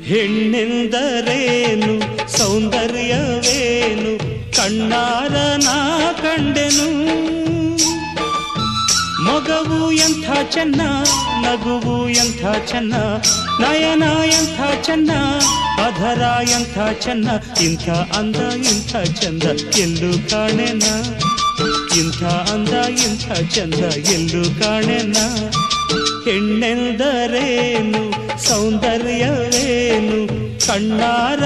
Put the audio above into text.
ಹೆಣ್ಣೆಂದರೇನು ಸೌಂದರ್ಯವೇನು ಕಣ್ಣಾರ ನಾ ಕಂಡೆನು ಮೊಗವು ಎಂಥ ಚೆನ್ನ ನಗುವು ಎಂಥ ಚೆನ್ನ ನಯನ ಎಂಥ ಚೆನ್ನ ಅಧರ ಎಂಥ ಚೆನ್ನ ಇಂಥ ಅಂದ ಇಂಥ ಚಂದ ಎಲ್ಲೂ ಕಾಣೆನ ಇಂಥ ಅಂದ ಇಂಥ ಚಂದ ಎಲ್ಲೂ ಕಾಣೆನ ಹೆಣ್ಣೆಂದರೇನು ಸೌಂದರ್ಯವೇನು ಕಣ್ಣಾರ